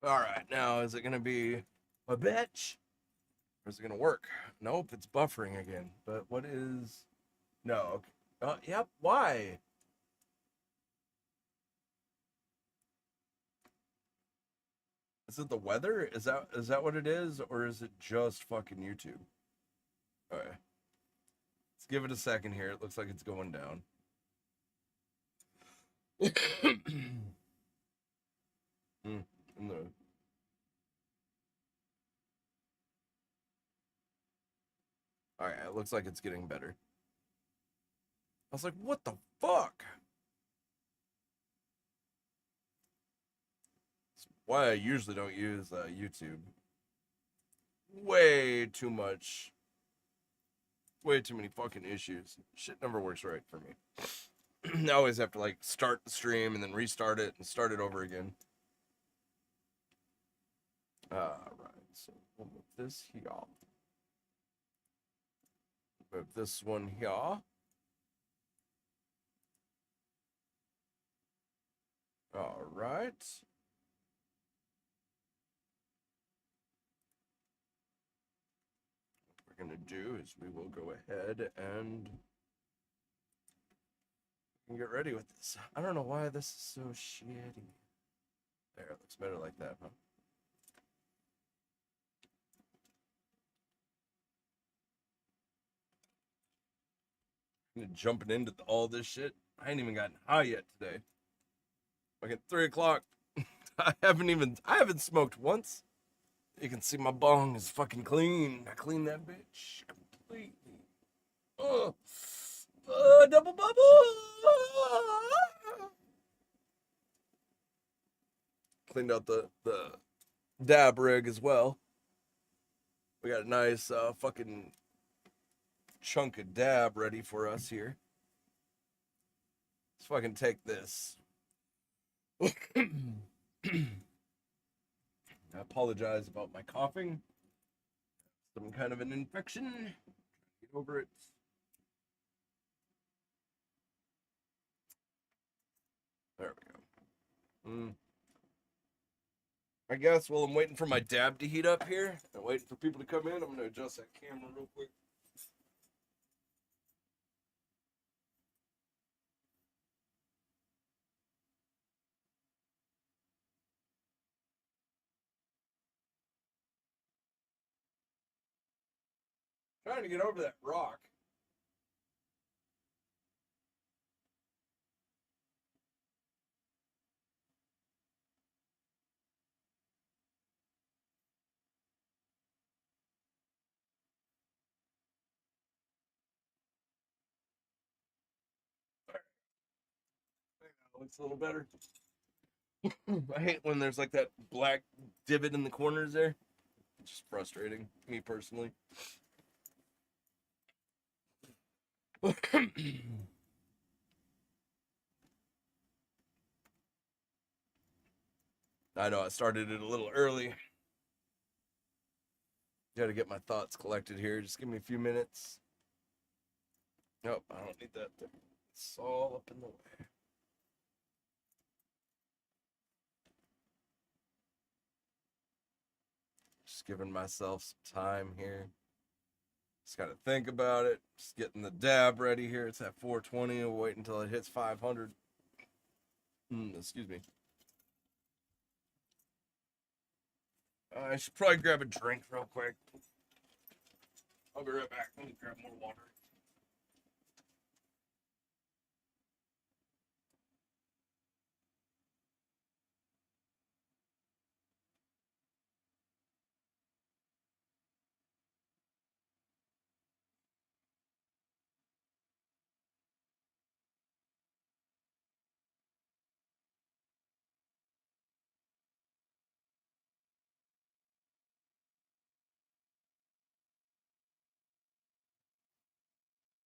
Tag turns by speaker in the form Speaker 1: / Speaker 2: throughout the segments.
Speaker 1: Alright, now is it gonna be a bitch? Or is it gonna work? Nope, it's buffering again. But what is. No, okay. Yep, why? Is it the weather? Is that what it is? Or is it just fucking YouTube? Alright. Let's give it a second here. It looks like it's going down. Mm, no. Alright, it looks like it's getting better. I was like, what the fuck? That's why I usually don't use YouTube. Way too much. Way too many fucking issues. Shit never works right for me. I always have to like start the stream and then restart it and start it over again. Alright, so we'll move this here. Move this one here. Alright. What we're gonna do is we will go ahead and get ready with this. I don't know why this is so shitty. There, it looks better like that, huh? I'm jumping into all this shit. I ain't even gotten high yet today. Like at 3 o'clock. I haven't smoked once. You can see my bong is fucking clean. I cleaned that bitch completely. Oh, double bubble. Cleaned out the dab rig as well. We got a nice fucking chunk of dab ready for us here. Let's fucking take this. I apologize about my coughing. Some kind of an infection. Get over it. There we go. I guess while I'm waiting for my dab to heat up here, and waiting for people to come in, I'm going to adjust that camera real quick. Trying to get over that rock. That looks a little better. I hate when there's like that black divot in the corners there. It's just frustrating, me personally. I know I started it a little early. Got to get my thoughts collected here. Just give me a few minutes. Nope, I don't need that. It's all up in the way. Just giving myself some time here. Just got to think about it. Just getting the dab ready here. It's at 420. We'll wait until it hits 500. Excuse me. I should probably grab a drink real quick. I'll be right back. Let me grab more water.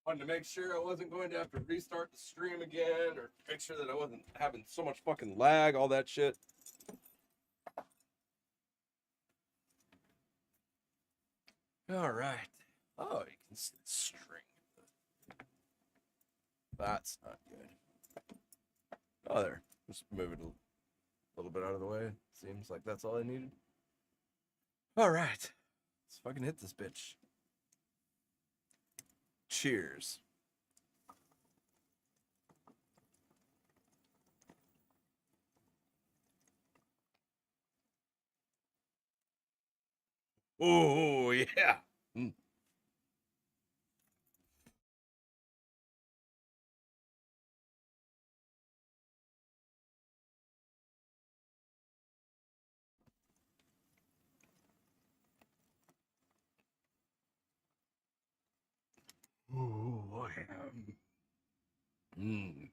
Speaker 1: Wanted to make sure I wasn't going to have to restart the stream again, or make sure that I wasn't having so much fucking lag, all that shit. All right. Oh, you can see the string. That's not good. Oh, there. Just move it a little. A little bit out of the way. Seems like that's all I needed. All right. Let's fucking hit this bitch. Cheers. Oh, yeah. Mm. Oh, yeah. Mm.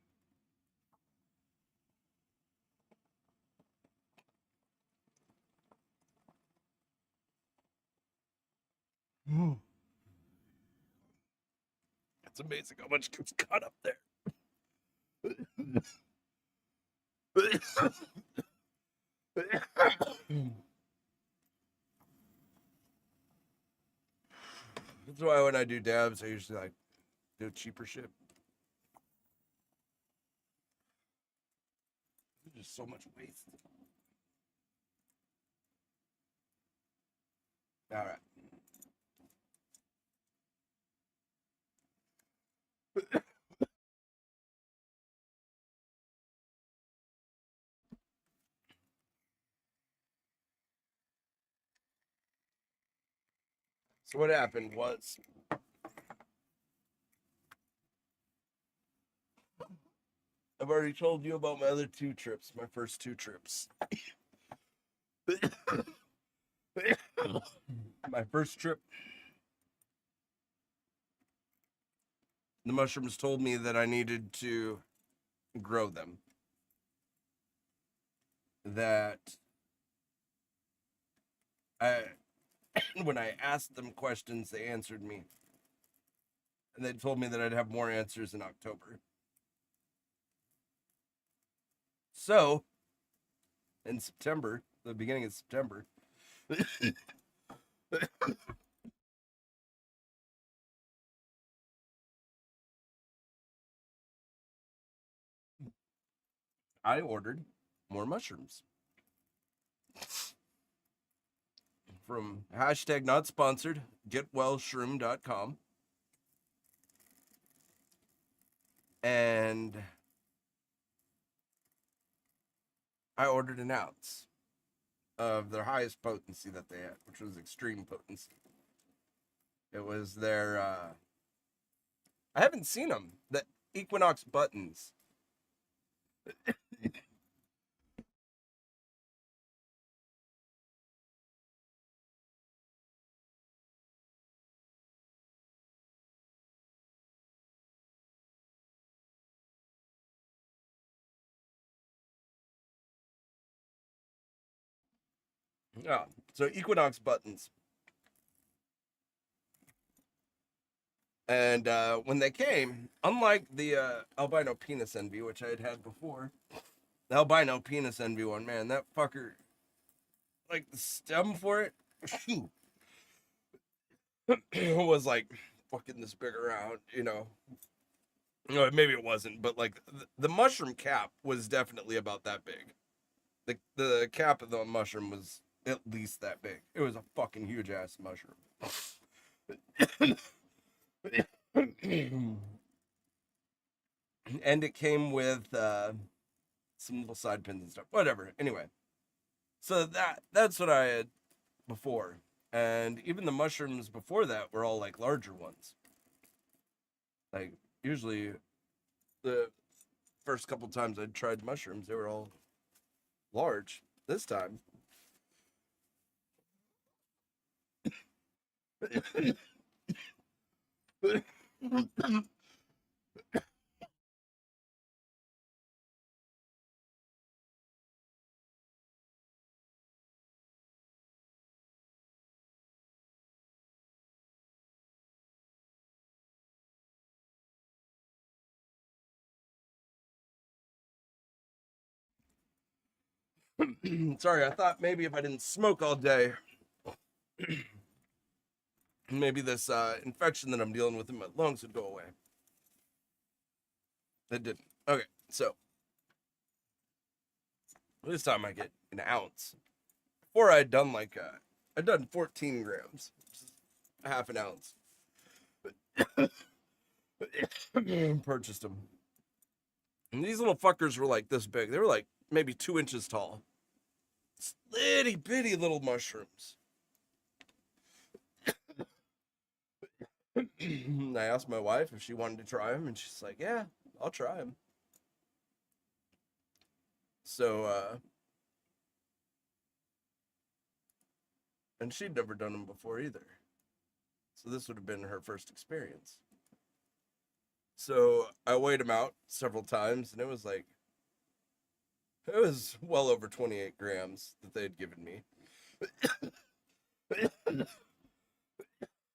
Speaker 1: It's amazing how much gets caught up there. That's why when I do dabs, I usually like do cheaper shit. There's just so much waste. All right. So what happened was I've already told you about my other two trips, my first two trips. My first trip, the mushrooms told me that I needed to grow them. That I, when I asked them questions, they answered me. And they told me that I'd have more answers in October. So, in September, the beginning of September, I ordered more mushrooms from hashtag not sponsored, getwellshroom.com. And I ordered an ounce of their highest potency that they had, which was extreme potency. It was their, I haven't seen them, the Equinox buttons. Yeah, so Equinox buttons. And when they came, unlike the albino penis envy, which I had had before, the albino penis envy one, man, that fucker, like the stem for it, was like fucking this big around, you know. Maybe it wasn't, but like the mushroom cap was definitely about that big. The cap of the mushroom was at least that big. It was a fucking huge ass mushroom. And it came with some little side pins and stuff. Whatever. Anyway, so that's what I had before, and even the mushrooms before that were all like larger ones. Like usually, the first couple times I'd tried mushrooms, they were all large. This time, sorry, I thought maybe if I didn't smoke all day, maybe this infection that I'm dealing with in my lungs would go away. It didn't. Okay, so This time I get an ounce. Before I'd done I'd done 14 grams, a half an ounce. Purchased them. And these little fuckers were like this big. They were like maybe 2 inches tall. Itty bitty little mushrooms. I asked my wife if she wanted to try them, and she's like, "Yeah, I'll try them." So, and she'd never done them before either. So this would have been her first experience. So I weighed them out several times, and it was well over 28 grams that they had given me.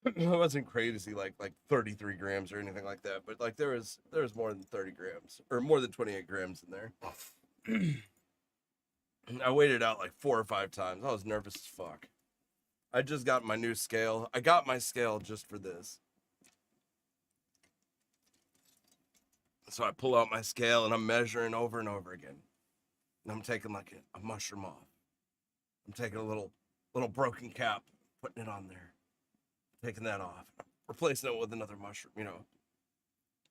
Speaker 1: It wasn't crazy like 33 grams or anything like that, but like there was more than 30 grams or more than 28 grams in there. I weighed it out like 4 or 5 times. I was nervous as fuck. I just got my new scale. I got my scale just for this. So I pull out my scale and I'm measuring over and over again. And I'm taking like a mushroom off. I'm taking a little broken cap, putting it on there, taking that off, replacing it with another mushroom,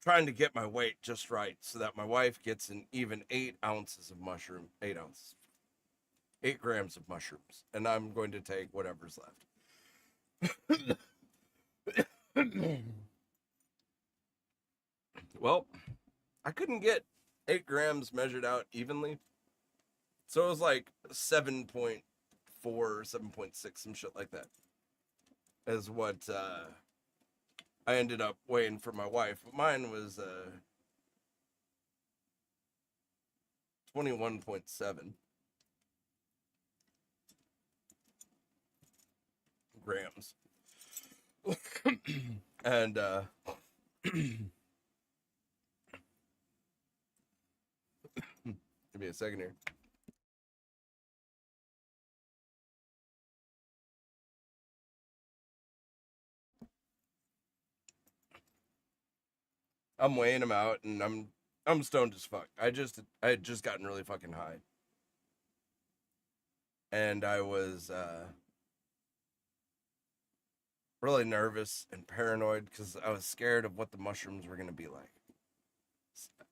Speaker 1: trying to get my weight just right so that my wife gets an even 8 ounces of mushroom, 8 ounces, 8 grams of mushrooms, and I'm going to take whatever's left. Well, I couldn't get 8 grams measured out evenly, so it was like 7.4 or 7.6, some shit like that, is what I ended up weighing for my wife. Mine was 21.7 grams. And give me a second here. I'm weighing them out, and I'm stoned as fuck. I had just gotten really fucking high, and I was really nervous and paranoid because I was scared of what the mushrooms were gonna be like.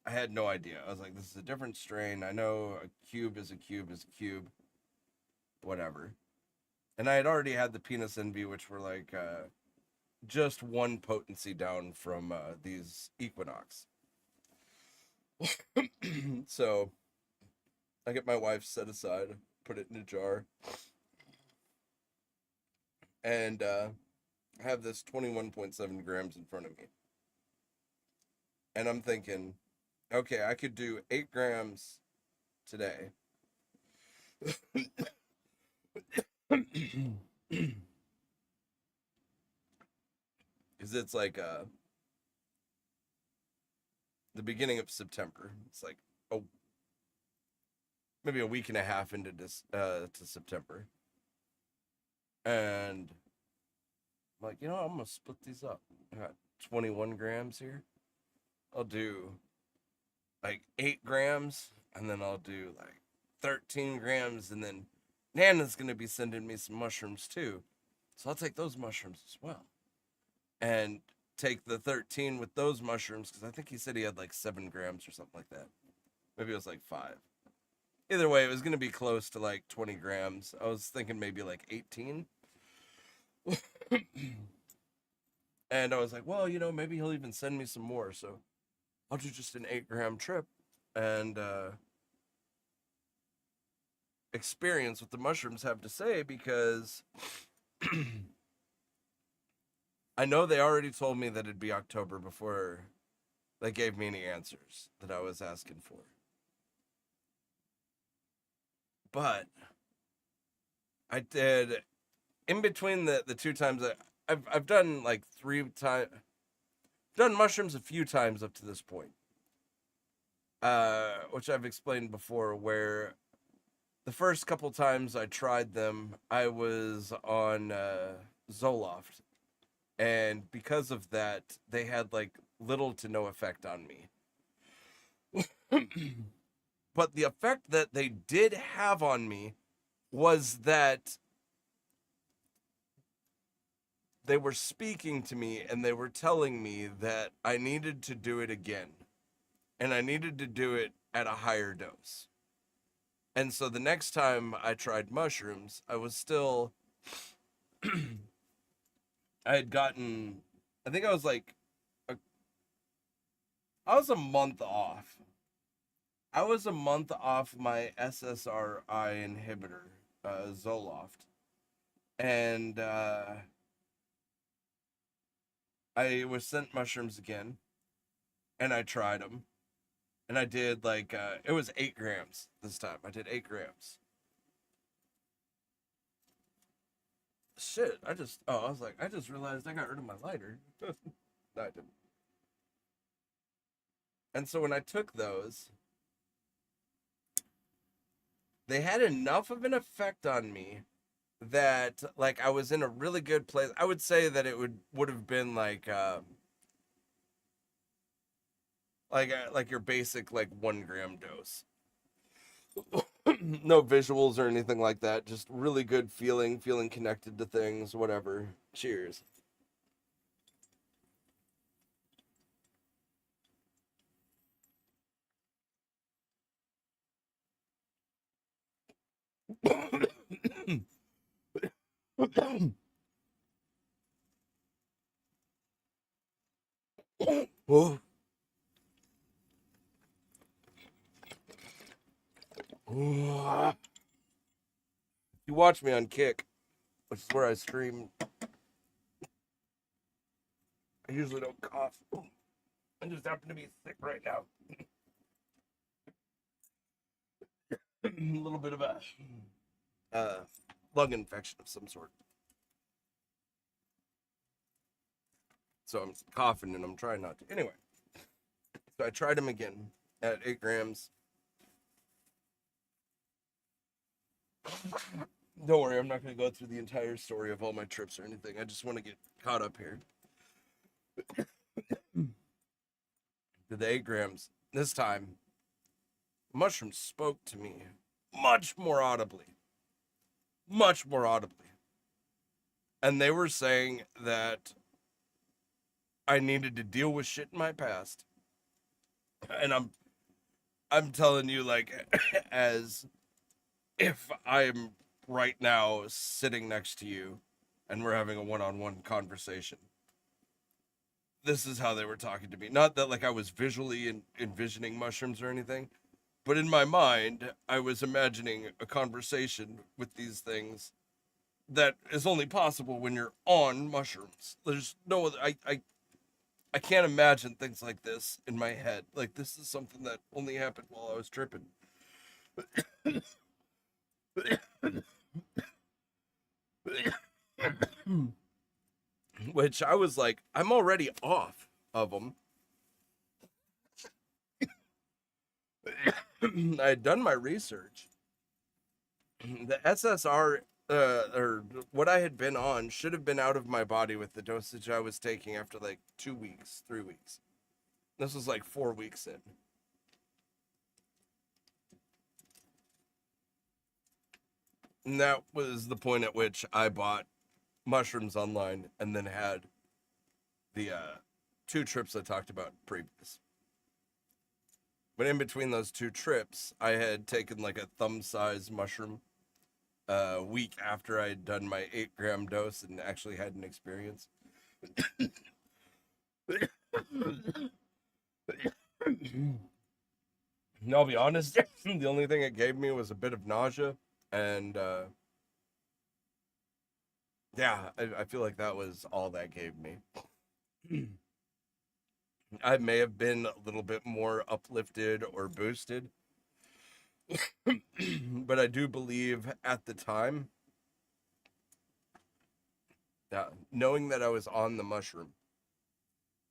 Speaker 1: I had no idea. I was like, this is a different strain. I know a cube is a cube is a cube, whatever. And I had already had the penis envy, which were like just one potency down from these Equinox. So I get my wife set aside, put it in a jar, and have this 21.7 grams in front of me. And I'm thinking, okay, I could do 8 grams today. Because it's like the beginning of September. It's like maybe a week and a half into this to September, and I'm like, I'm gonna split these up. I got 21 grams here. I'll do like 8 grams, and then I'll do like 13 grams, and then Nana's gonna be sending me some mushrooms too, so I'll take those mushrooms as well, and take the 13 with those mushrooms because I think he said he had like 7 grams or something like that. Maybe it was like 5. Either way, it was going to be close to like 20 grams. I was thinking maybe like 18. And I was like, well, maybe he'll even send me some more. So I'll do just an 8-gram trip and experience what the mushrooms have to say because I know they already told me that it'd be October before they gave me any answers that I was asking for. But I did in between the 2 times that I've done like 3 times, done mushrooms a few times up to this point, which I've explained before. Where the first couple times I tried them, I was on Zoloft, and because of that, they had like little to no effect on me. But the effect that they did have on me was that they were speaking to me and they were telling me that I needed to do it again and I needed to do it at a higher dose. And so the next time I tried mushrooms, I was still, I had gotten, I think I was like, a, I was a month off. I was a month off my SSRI inhibitor, Zoloft. And I was sent mushrooms again and I tried them. And I did like, it was 8 grams this time. I did 8 grams. Shit, I was like, I just realized I got rid of my lighter. No, I didn't. And so when I took those, they had enough of an effect on me that like I was in a really good place. I would say that it would have been like your basic like 1 gram dose. No visuals or anything like that. Just really good feeling connected to things, whatever. Cheers. Oh. You watch me on Kick, which is where I stream. I usually don't cough. I just happen to be sick right now. A little bit of a uh, lung infection of some sort. So I'm coughing and I'm trying not to. Anyway, so I tried them again at 8 grams. Don't worry, I'm not going to go through the entire story of all my trips or anything. I just want to get caught up here. To the 8 grams. This time, mushrooms spoke to me much more audibly. Much more audibly. And they were saying that I needed to deal with shit in my past. And I'm telling you, like, as if I'm right now sitting next to you and we're having a one-on-one conversation. This is how they were talking to me. Not that like I was visually envisioning mushrooms or anything, but in my mind, I was imagining a conversation with these things that is only possible when you're on mushrooms. There's no other, I can't imagine things like this in my head. Like this is something that only happened while I was tripping. Which I was like, I'm already off of them. I had done my research. The SSR, or what I had been on, should have been out of my body with the dosage I was taking after like 2 weeks, 3 weeks. This was like 4 weeks in. And that was the point at which I bought mushrooms online and then had the 2 trips I talked about previous. But in between those 2 trips, I had taken like a thumb size mushroom a week after I had done my 8 gram dose and actually had an experience. And I'll be honest, the only thing it gave me was a bit of nausea. And yeah, I feel like that was all that gave me. I may have been a little bit more uplifted or boosted, but I do believe at the time, knowing that I was on the mushroom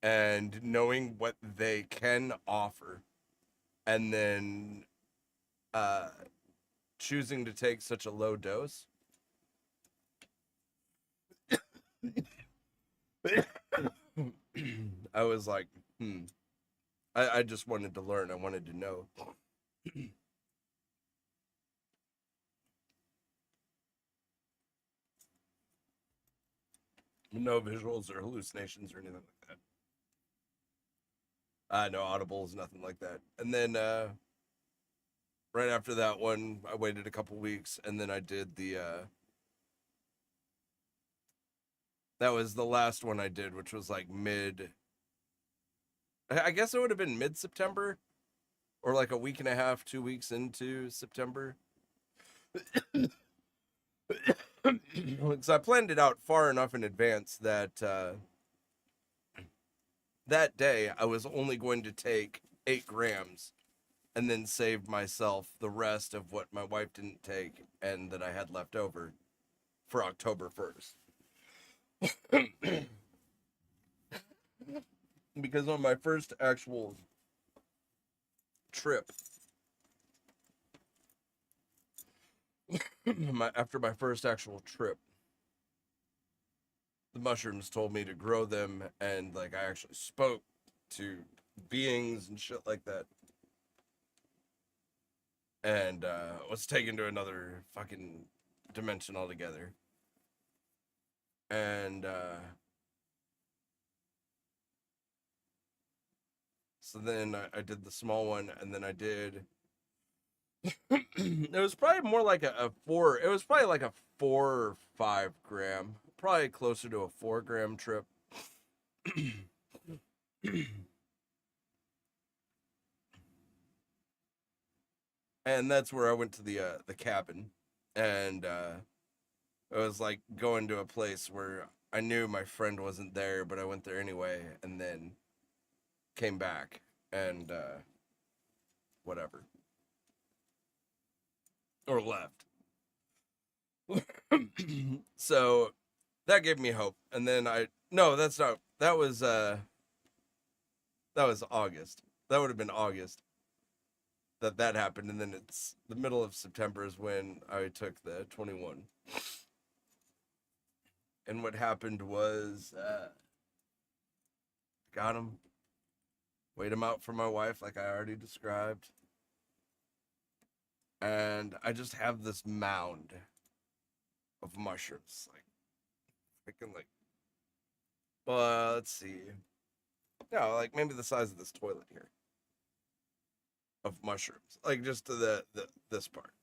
Speaker 1: and knowing what they can offer, and then uh, choosing to take such a low dose. I was like, I just wanted to learn. I wanted to know. No visuals or hallucinations or anything like that. No audibles, nothing like that. And then right after that one, I waited a couple weeks, and then I did the. That was the last one I did, which was like mid. I guess it would have been mid September, or like a week and a half, 2 weeks into September. Because I planned it out far enough in advance that that day I was only going to take 8 grams and then save myself the rest of what my wife didn't take and that I had left over for October 1st. Because on my first actual trip, after my first actual trip, the mushrooms told me to grow them, and like I actually spoke to beings and shit like that, and was taken to another fucking dimension altogether. And so then I did the small one, and then I did. It was probably more like a four. It was probably like a 4 or 5 gram, probably closer to a 4 gram trip. And that's where I went to the cabin, and it was like going to a place where I knew my friend wasn't there, but I went there anyway, and then came back and whatever, or left. So that gave me hope, and then I no, that's not. That was August. That would have been August that happened, and then it's the middle of September is when I took the 21. And what happened was, got him, weighed him out for my wife, like I already described, and I just have this mound of mushrooms, like freaking like, well, let's see, yeah, like maybe the size of this toilet here of mushrooms, like just to the this part,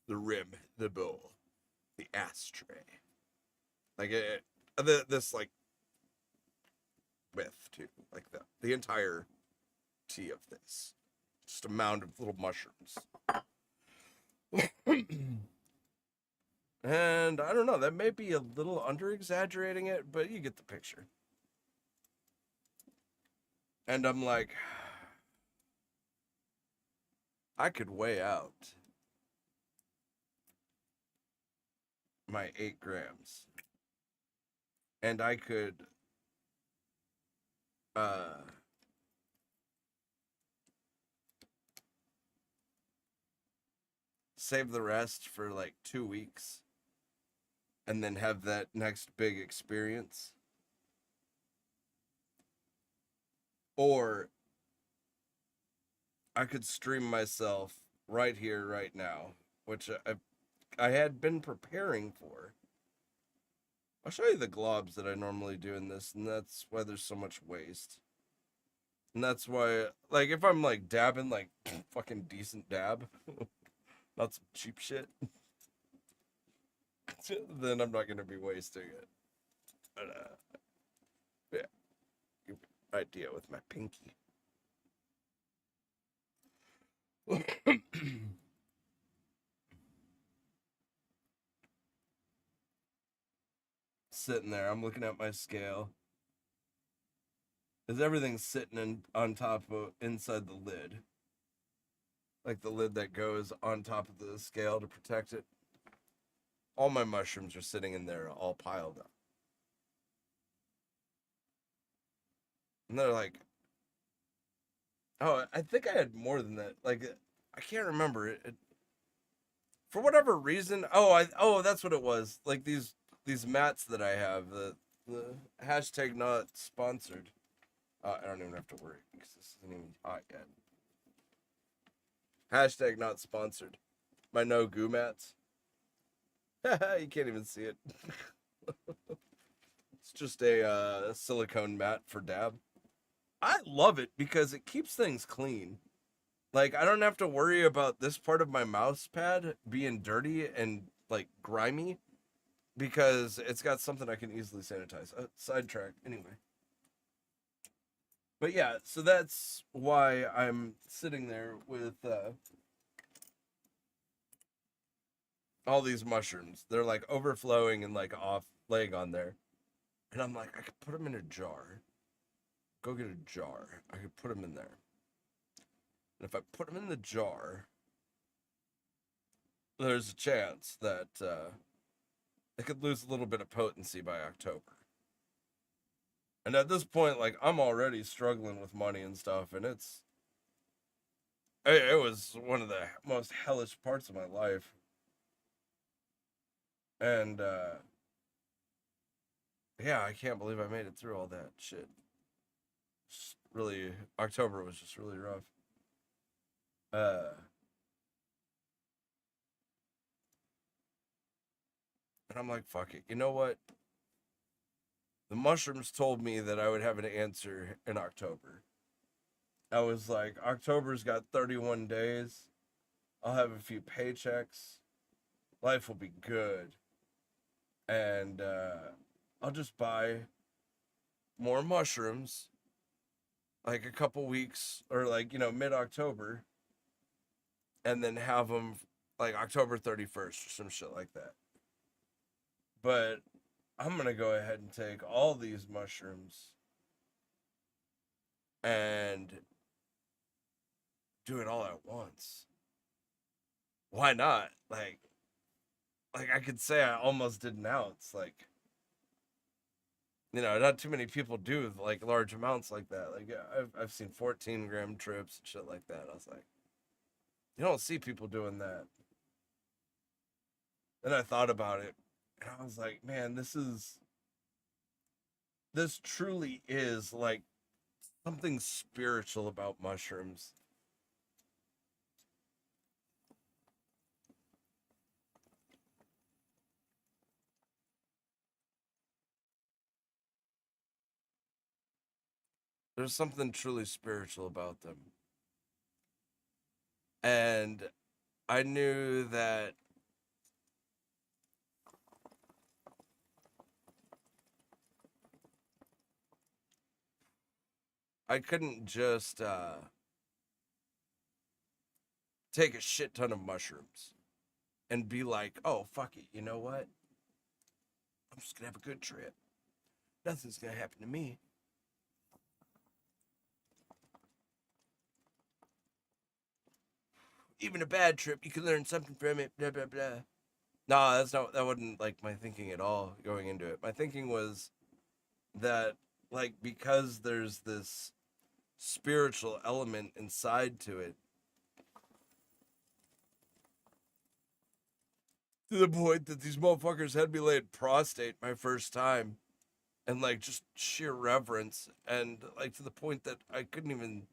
Speaker 1: the rim, the bowl, the ashtray, like this like width too, like the entire tea of this, just a mound of little mushrooms. And I don't know, that may be a little under exaggerating it, but you get the picture. And I'm like, I could weigh out my 8 grams, and I could uh save the rest for like 2 weeks and then have that next big experience. Or I could stream myself right here, right now, which I had been preparing for. I'll show you the globs that I normally do in this, and that's why there's so much waste. And that's why, like, if I'm like dabbing, like, fucking decent dab, not some cheap shit, then I'm not gonna be wasting it. But, yeah, you idea with my pinky. Sitting there, I'm looking at my scale. Is everything sitting on top of inside the lid, like the lid that goes on top of the scale to protect it. All my mushrooms are sitting in there, all piled up, and they're like, oh, I think I had more than that. Like, I can't remember it for whatever reason. Oh, that's what it was. Like these mats that I have, the hashtag not sponsored. I don't even have to worry because this isn't even hot yet. Hashtag not sponsored. My no goo mats. You can't even see it. just a silicone mat for dab. I love it because it keeps things clean. Like, I don't have to worry about this part of my mouse pad being dirty and like grimy because it's got something I can easily sanitize. Sidetrack anyway. But yeah, so that's why I'm sitting there with all these mushrooms. They're like overflowing and like off laying on there. And I'm like, I could put them in a jar. Go get a jar. I could put them in there. And if I put them in the jar, there's a chance that it could lose a little bit of potency by October. And at this point, like, I'm already struggling with money and stuff, and it was one of the most hellish parts of my life. And yeah, I can't believe I made it through all that shit. Just really, October was just really rough. And I'm like, fuck it. You know what? The mushrooms told me that I would have an answer in October. I was like, October's got 31 days. I'll have a few paychecks. Life will be good. And I'll just buy more mushrooms like a couple weeks or like, mid-October, and then have them like October 31st or some shit like that. But I'm going to go ahead and take all these mushrooms and do it all at once. Why not? Like I could say I almost did an ounce. Like, not too many people do like large amounts like that. Like I've seen 14-gram trips and shit like that. I was like, you don't see people doing that. Then I thought about it, and I was like, man, this truly is like something spiritual about mushrooms. There's something truly spiritual about them. And I knew that I couldn't just take a shit ton of mushrooms and be like, oh, fuck it. You know what? I'm just going to have a good trip. Nothing's going to happen to me. Even a bad trip, you can learn something from it, blah, blah, blah. No, that wasn't like my thinking at all going into it. My thinking was that, like, because there's this spiritual element inside to it, to the point that these motherfuckers had me laid prostate my first time, and like just sheer reverence, and like to the point that I couldn't even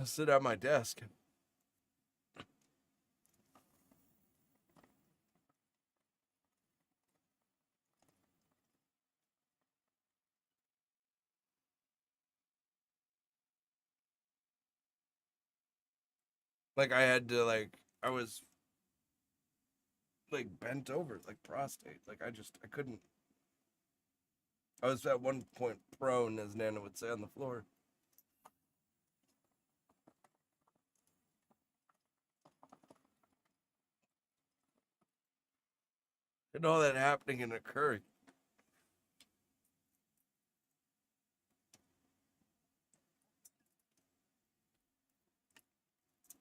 Speaker 1: sit at my desk. Like I had to I was like bent over like prostate. Like I couldn't. I was at one point prone, as Nana would say, on the floor. And all that happening and occurring.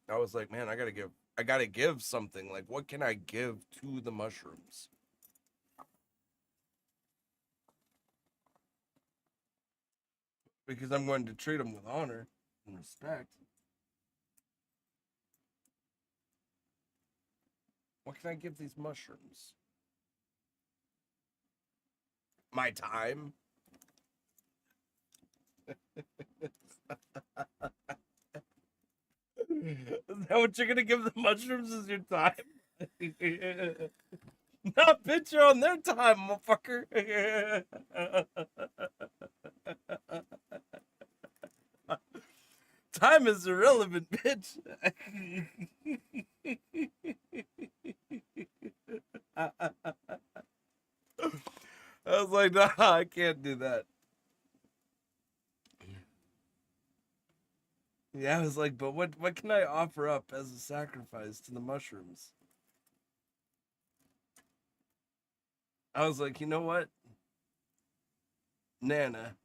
Speaker 1: I was like, man, I gotta give something. Like, what can I give to the mushrooms? Because I'm going to treat them with honor and respect. What can I give these mushrooms? My time? Is that what you're gonna give the mushrooms? Is your time? Not bitch on their time, motherfucker. Time is irrelevant, bitch. I was like, nah, I can't do that. Yeah, I was like, but what can I offer up as a sacrifice to the mushrooms? I was like, you know what? Nana,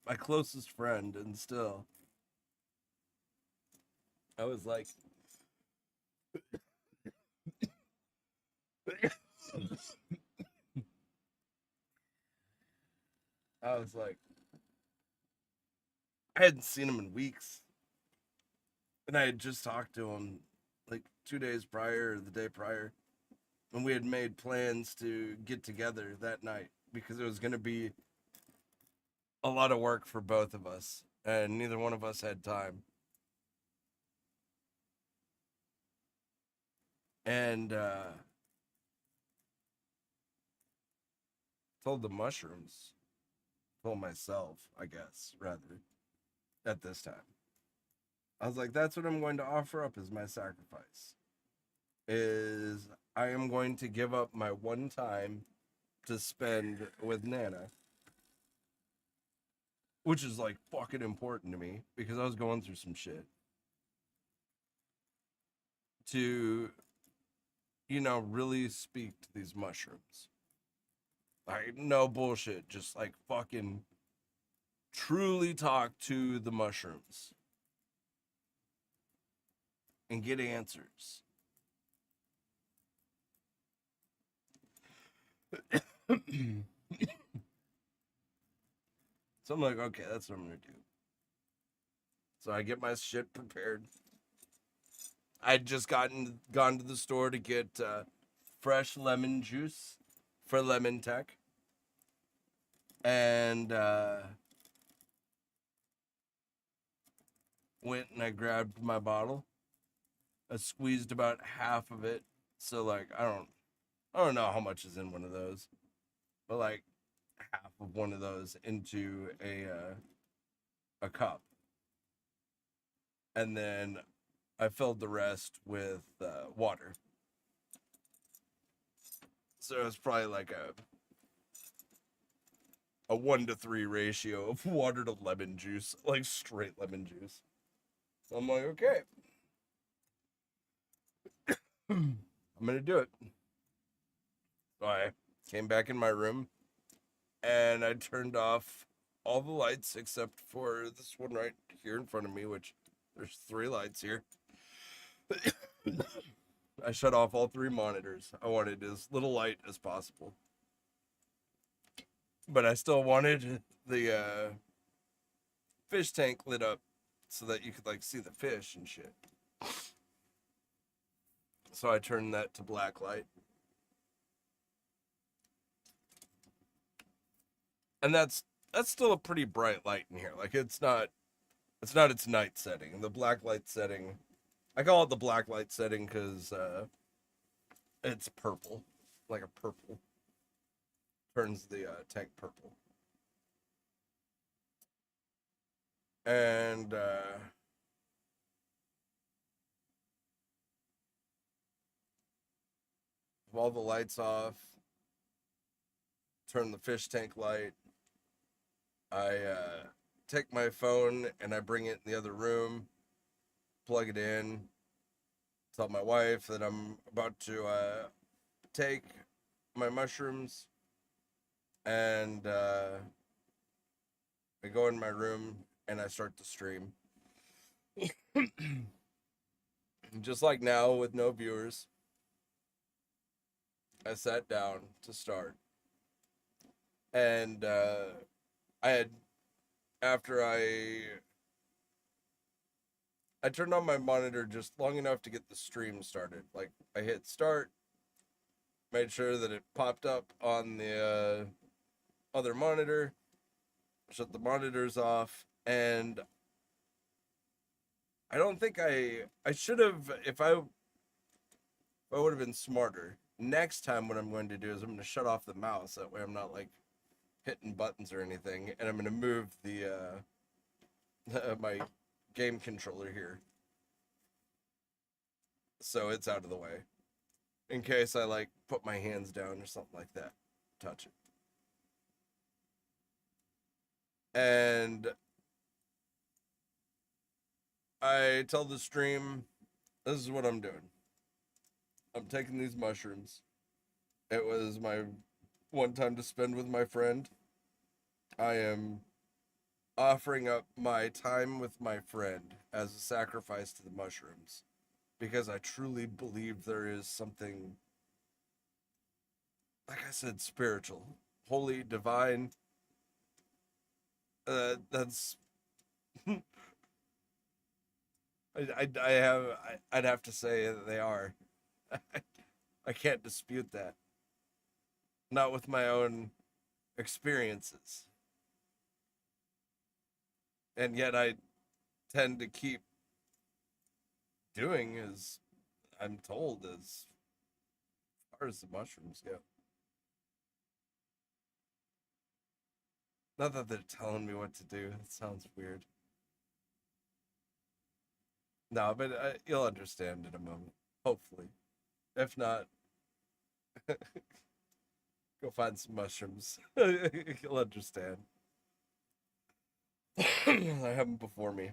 Speaker 1: my closest friend, and still. I was like, I was like, I hadn't seen him in weeks. And I had just talked to him like 2 days prior or the day prior. And we had made plans to get together that night because it was going to be a lot of work for both of us. And neither one of us had time. And told the mushrooms, told myself, I guess, rather, at this time. I was like, that's what I'm going to offer up as my sacrifice. Is I am going to give up my one time to spend with Nana, which is like fucking important to me because I was going through some shit. To, really speak to these mushrooms. Like, no bullshit, just like fucking truly talk to the mushrooms and get answers. So I'm like, okay, that's what I'm gonna do. So I get my shit prepared. I'd just gone to the store to get fresh lemon juice for lemon tech, and went and I grabbed my bottle. I squeezed about half of it, so like I don't know how much is in one of those, but like half of one of those into a cup, and then I filled the rest with water. So it's probably like a 1-to-3 ratio of water to lemon juice, like straight lemon juice. So I'm like, okay, I'm gonna do it. So I came back in my room and I turned off all the lights except for this one right here in front of me, which there's 3 lights here. I shut off all 3 monitors. I wanted as little light as possible. But I still wanted the fish tank lit up so that you could like see the fish and shit. So I turned that to black light. And that's still a pretty bright light in here. Like it's not its night setting. The black light setting, I call it the black light setting because it's purple, like a purple, turns the tank purple. And all the lights off, turn the fish tank light. I take my phone and I bring it in the other room, plug it in, tell my wife that I'm about to take my mushrooms, and I go in my room and I start to stream. Just like now with no viewers, I sat down to start. And I had, after I turned on my monitor just long enough to get the stream started. Like I hit start, made sure that it popped up on the other monitor, shut the monitors off, and I don't think I should have, What would have been smarter? Next time, what I'm going to do is I'm going to shut off the mouse. That way, I'm not like hitting buttons or anything, and I'm going to move the my game controller here so it's out of the way in case I like put my hands down or something like that. Touch it. And I tell the stream, this is what I'm doing. I'm taking these mushrooms. It was my one time to spend with my friend. I am offering up my time with my friend as a sacrifice to the mushrooms because I truly believe there is something, like I said, spiritual, holy, divine. That's I'd have to say that they are. I can't dispute that. Not with my own experiences. And yet I tend to keep doing as I'm told as far as the mushrooms go. Not that they're telling me what to do. It sounds weird. No, but you'll understand in a moment. Hopefully. If not, go find some mushrooms. You'll understand. I have them before me.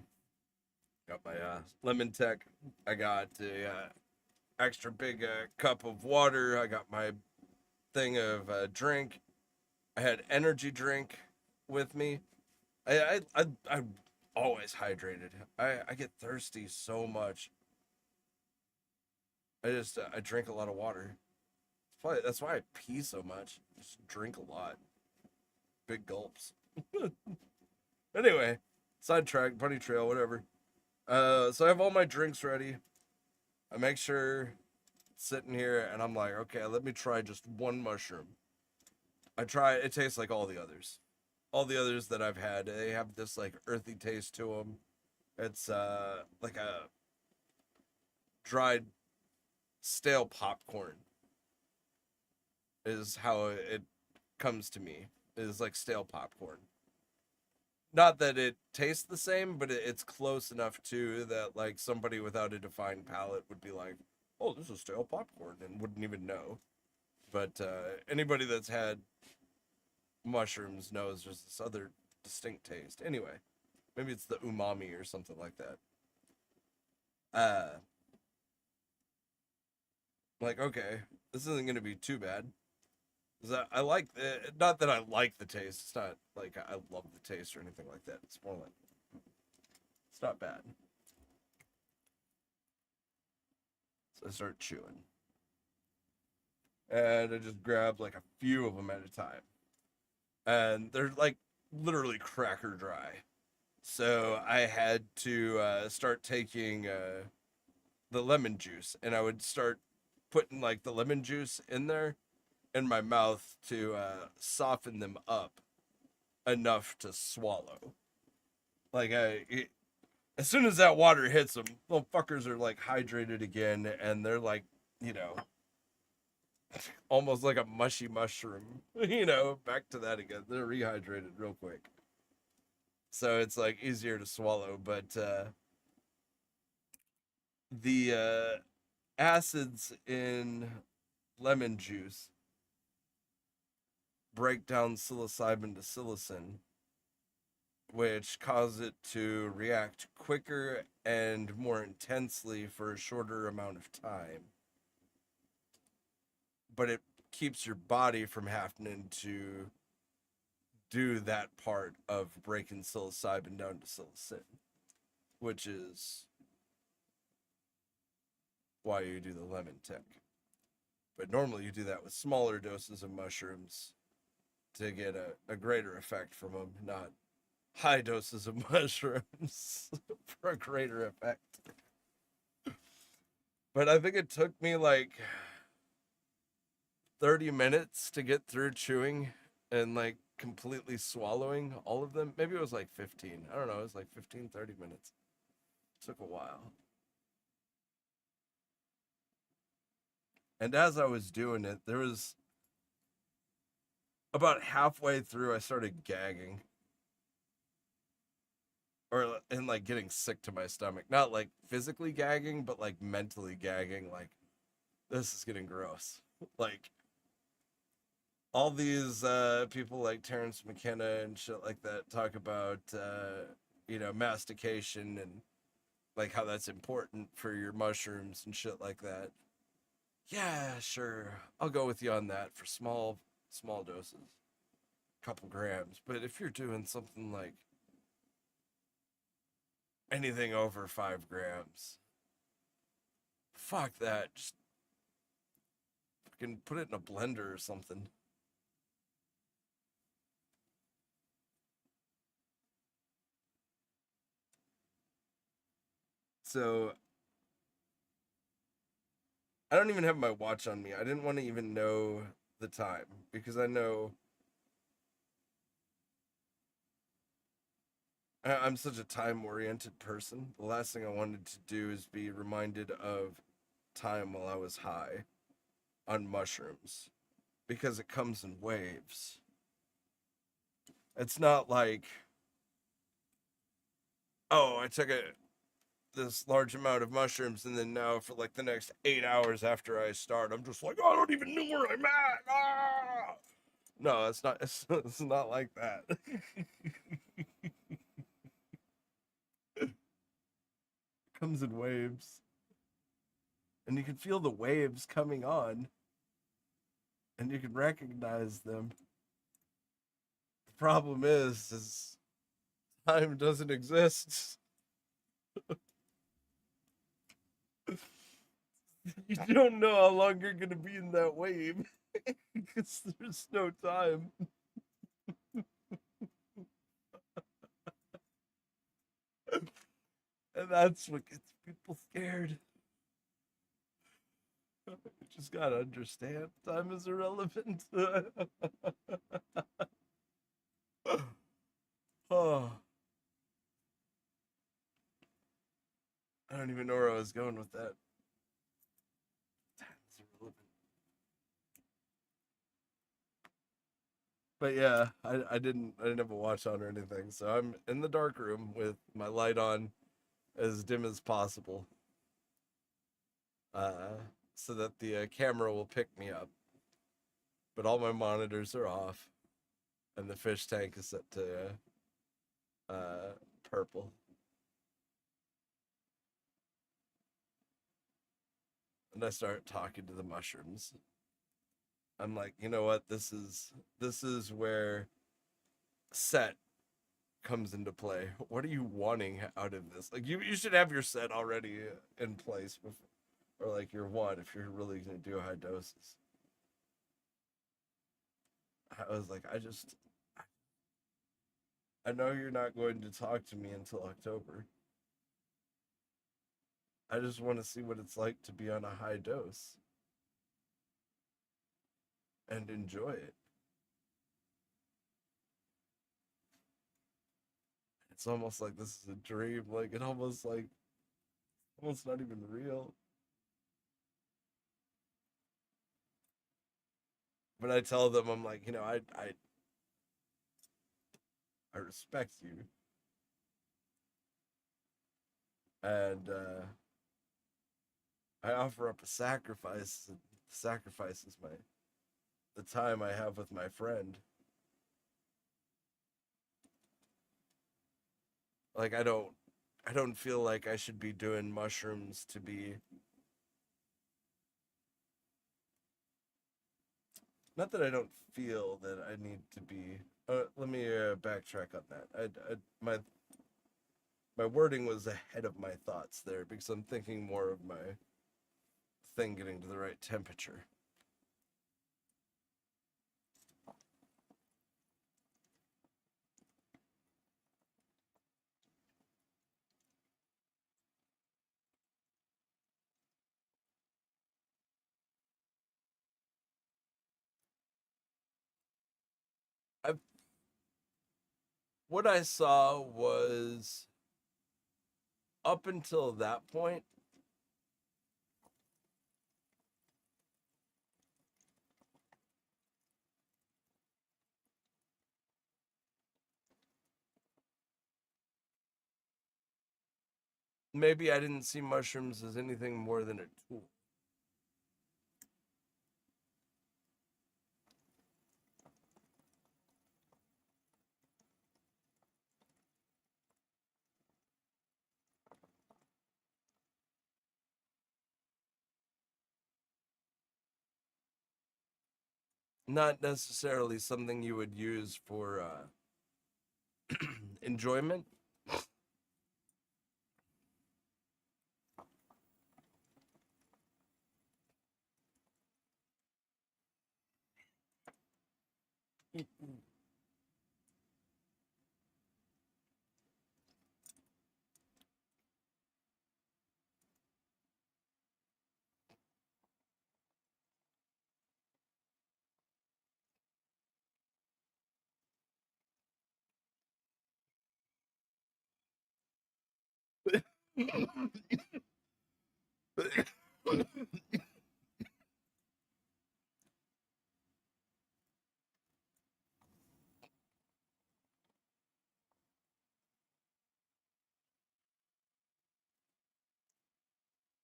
Speaker 1: Got my lemon tech. I got a extra big cup of water. I got my thing of drink. I had energy drink with me. I'm always hydrated. I get thirsty so much. I drink a lot of water. Probably that's why I pee so much. Just drink a lot. Big gulps. Anyway, sidetrack, bunny trail, whatever. So I have all my drinks ready. I make sure sitting here and I'm like, okay, let me try just one mushroom. I try it tastes like all the others. All the others that I've had, they have this like earthy taste to them. It's like a dried stale popcorn is how it comes to me. It is like stale popcorn. Not that it tastes the same, but it's close enough to that like somebody without a defined palate would be like, "Oh, this is stale popcorn," and wouldn't even know. But anybody that's had mushrooms knows there's this other distinct taste. Anyway, maybe it's the umami or something like that. Uh, like okay, this isn't gonna be too bad. I like not that I like the taste. It's not like I love the taste or anything like that. It's more like it's not bad. So I start chewing, and I just grab like a few of them at a time, and they're like literally cracker dry. So I had to start taking the lemon juice, and I would start putting like the lemon juice in there in my mouth to soften them up enough to swallow. Like as soon as that water hits them, little fuckers are like hydrated again, and they're like, you know, almost like a mushy mushroom. Back to that again. They're rehydrated real quick, so it's like easier to swallow. But the acids in lemon juice break down psilocybin to psilocin, which cause it to react quicker and more intensely for a shorter amount of time. But it keeps your body from having to do that part of breaking psilocybin down to psilocin, which is why you do the lemon tech. But normally you do that with smaller doses of mushrooms to get a greater effect from them, not high doses of mushrooms for a greater effect. But I think it took me like 30 minutes to get through chewing and like completely swallowing all of them. Maybe it was like 15. I don't know. It was like 15, 30 minutes. It took a while. And as I was doing it, there was about halfway through, I started gagging, or and like getting sick to my stomach. Not like physically gagging, but like mentally gagging. Like, this is getting gross. Like, all these people like Terrence McKenna and shit like that talk about mastication and like how that's important for your mushrooms and shit like that. Yeah, sure, I'll go with you on that for small doses, couple grams. But if you're doing something like anything over 5 grams, fuck that. Just fucking put it in a blender or something. So I don't even have my watch on me. I didn't want to even know the time because I know I'm such a time oriented person. The last thing I wanted to do is be reminded of time while I was high on mushrooms because it comes in waves. It's not like, oh, I took this large amount of mushrooms and then now for like the next 8 hours after I start, I'm just like, oh, I don't even know where I'm at. Ah! No, it's not. It's not like that. It comes in waves, and you can feel the waves coming on, and you can recognize them. The problem is time doesn't exist. You don't know how long you're gonna be in that wave because there's no time. And that's what gets people scared. You just gotta understand time is irrelevant. Oh, I don't even know where I was going with that. Time is irrelevant. But yeah, I didn't have a watch on or anything, so I'm in the dark room with my light on as dim as possible, uh, so that the camera will pick me up. But all my monitors are off, and the fish tank is set to purple. And I start talking to the mushrooms. I'm like, you know what? This is where set comes into play. What are you wanting out of this? Like, you should have your set already in place before, or like your one if you're really gonna do high doses. I was like, I know you're not going to talk to me until October. I just want to see what it's like to be on a high dose and enjoy it. It's almost like this is a dream. Like, it almost not even real. But I tell them, I'm like, I respect you, and I offer up a sacrifice. And sacrifice is the time I have with my friend. Like, I don't feel like I should be doing mushrooms to be. Not that I don't feel that I need to be. Let me backtrack on that. My wording was ahead of my thoughts there because I'm thinking more of my thing getting to the right temperature. I What I saw was up until that point, maybe I didn't see mushrooms as anything more than a tool. Not necessarily something you would use for enjoyment.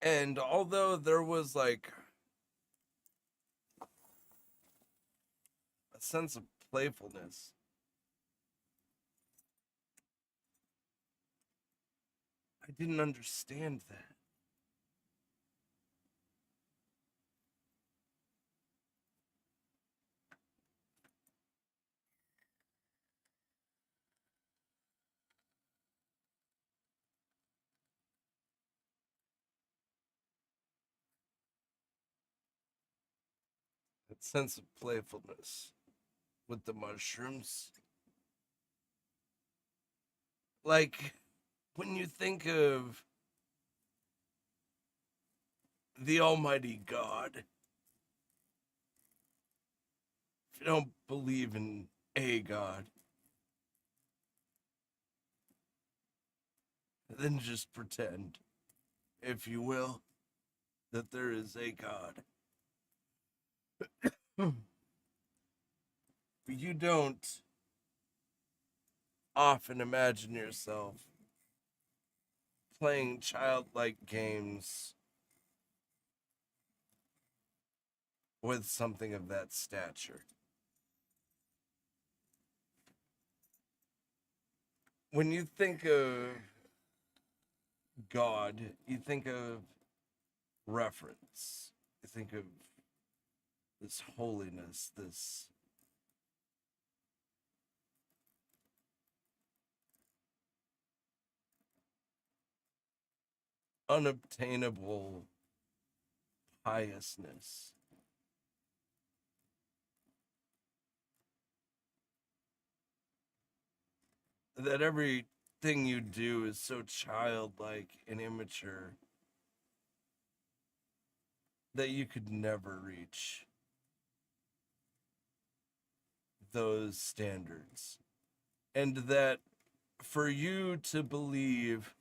Speaker 1: And although there was like a sense of playfulness, I didn't understand that. That sense of playfulness with the mushrooms. Like when you think of the Almighty God, if you don't believe in a God, then just pretend, if you will, that there is a God. You don't often imagine yourself playing childlike games with something of that stature. When you think of God, you think of reference. You think of this holiness, this unobtainable piousness. That everything you do is so childlike and immature that you could never reach those standards. And that for you to believe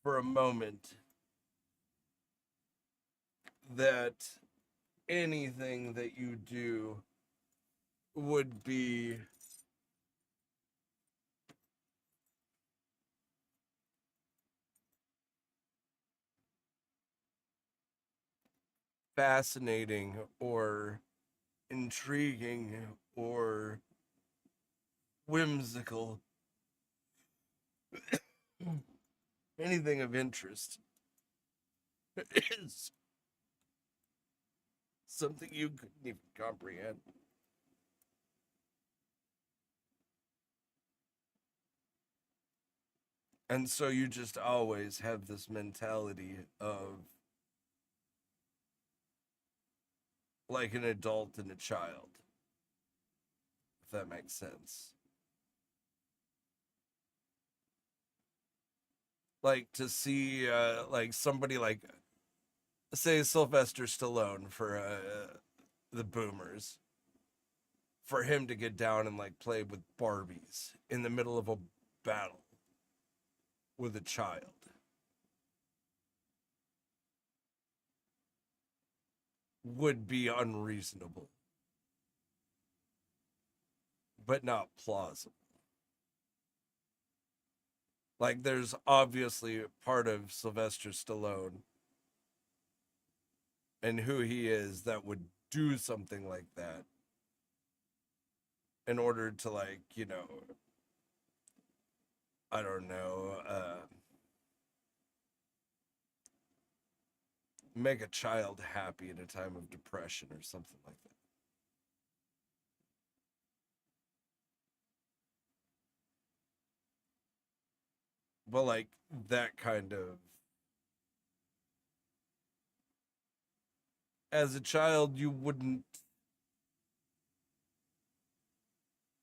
Speaker 1: for a moment that anything that you do would be fascinating or intriguing or whimsical, anything of interest is something you couldn't even comprehend. And so you just always have this mentality of like an adult and a child, if that makes sense. Like to see like somebody like say Sylvester Stallone for the Boomers, for him to get down and like play with Barbies in the middle of a battle with a child would be unreasonable, but not plausible. Like, there's obviously part of Sylvester Stallone and who he is that would do something like that in order to, like, I don't know, make a child happy in a time of depression or something like that. But like that kind of, as a child, you wouldn't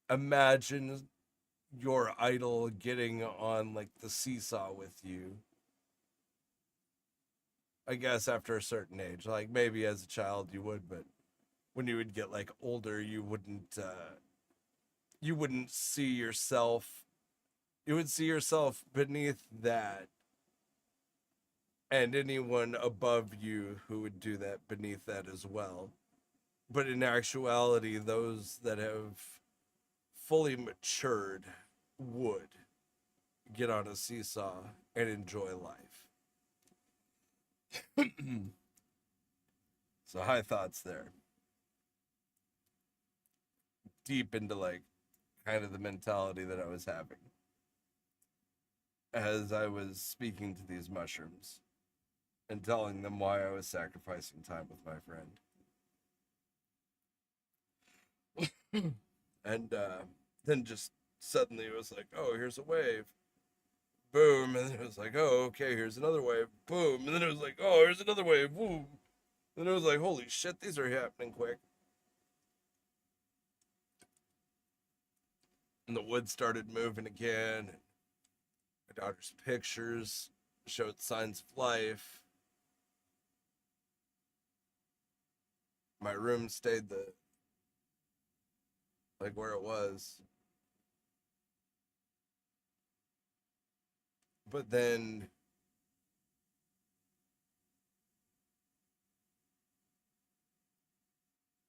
Speaker 1: imagine your idol getting on like the seesaw with you. I guess after a certain age, like maybe as a child you would, but when you would get like older, you wouldn't see yourself. You would see yourself beneath that, and anyone above you who would do that beneath that as well. But in actuality, those that have fully matured would get on a seesaw and enjoy life. So high thoughts there. Deep into like kind of the mentality that I was having as I was speaking to these mushrooms and telling them why I was sacrificing time with my friend. And then just suddenly it was like, oh, here's a wave. Boom. And then it was like, oh, okay, here's another wave. Boom. And then it was like, oh, here's another wave. Boom. And it was like, holy shit, these are happening quick. And the wood started moving again. My daughter's pictures showed signs of life. My room stayed the like where it was. But then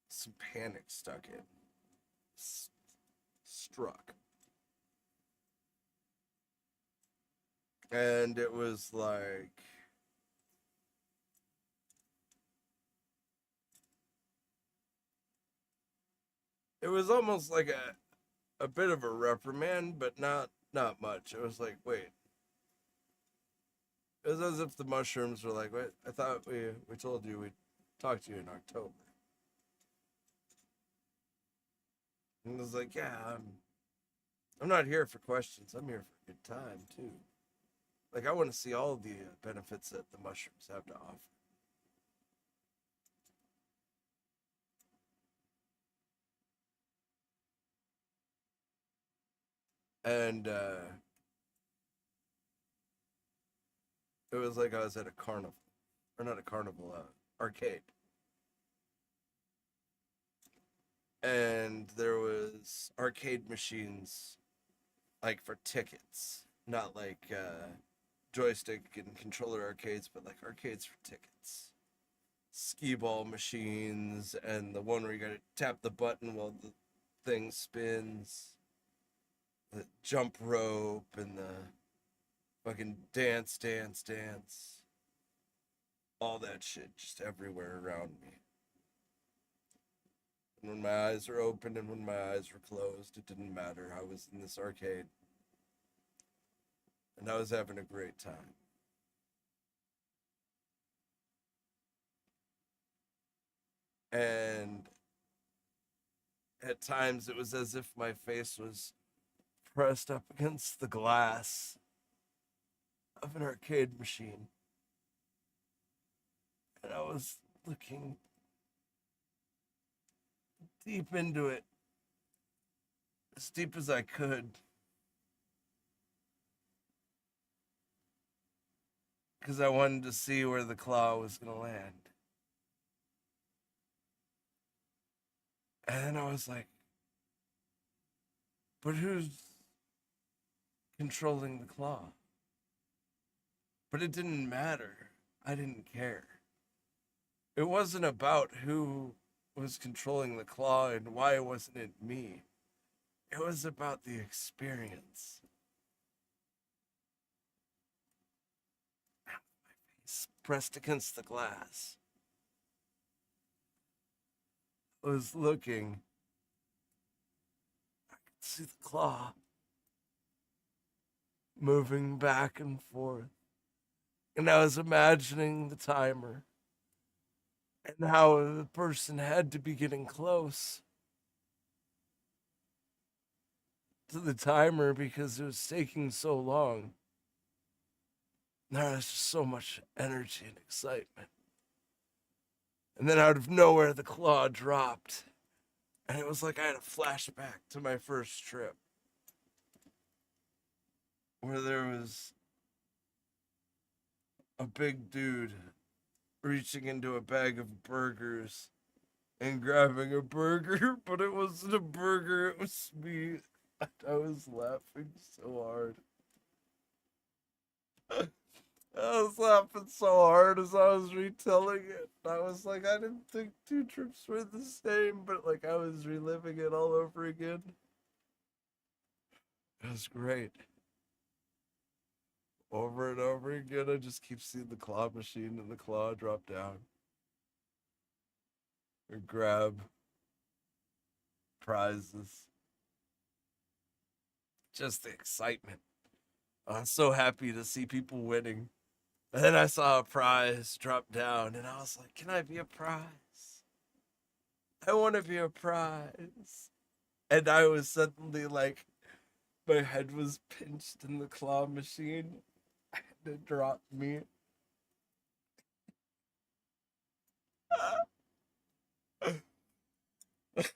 Speaker 1: some panic stuck in. Struck. And it was like, it was almost like a bit of a reprimand, but not much. It was like, wait. It was as if the mushrooms were like, wait, I thought we told you we'd talk to you in October. And it was like, yeah, I'm not here for questions. I'm here for a good time too. Like I want to see all the benefits that the mushrooms have to offer. And it was like I was at a carnival, or not a carnival, arcade. And there was arcade machines like for tickets, not like joystick and controller arcades, but like arcades for tickets. Skee ball machines, and the one where you gotta tap the button while the thing spins. The jump rope and the fucking dance, dance, dance. All that shit just everywhere around me. And when my eyes were open and when my eyes were closed, it didn't matter. I was in this arcade and I was having a great time. And at times it was as if my face was pressed up against the glass of an arcade machine. And I was looking deep into it, as deep as I could. Because I wanted to see where the claw was going to land. And then I was like, but who's controlling the claw? But it didn't matter. I didn't care. It wasn't about who was controlling the claw and why wasn't it me. It was about the experience. pressed against the glass. I was looking. I could see the claw moving back and forth. And I was imagining the timer and how the person had to be getting close to the timer because it was taking so long. There was just so much energy and excitement. And then out of nowhere, the claw dropped. And it was like I had a flashback to my first trip where there was a big dude reaching into a bag of burgers and grabbing a burger, but it wasn't a burger, it was me. I was laughing so hard. I was laughing so hard as I was retelling it. I was like, I didn't think two trips were the same, but like I was reliving it all over again. It was great. Over and over again, I just keep seeing the claw machine and the claw drop down and grab prizes. Just the excitement. I was so happy to see people winning. And then I saw a prize drop down, and I was like, can I be a prize? I want to be a prize. And I was suddenly like, my head was pinched in the claw machine, and it dropped me.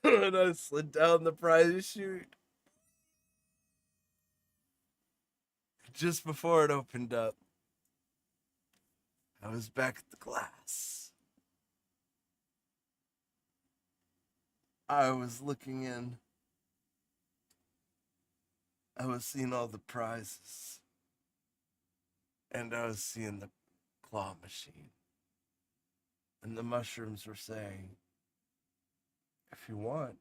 Speaker 1: And I slid down the prize chute just before it opened up. I was back at the glass. I was looking in. I was seeing all the prizes. And I was seeing the claw machine. And the mushrooms were saying, if you want,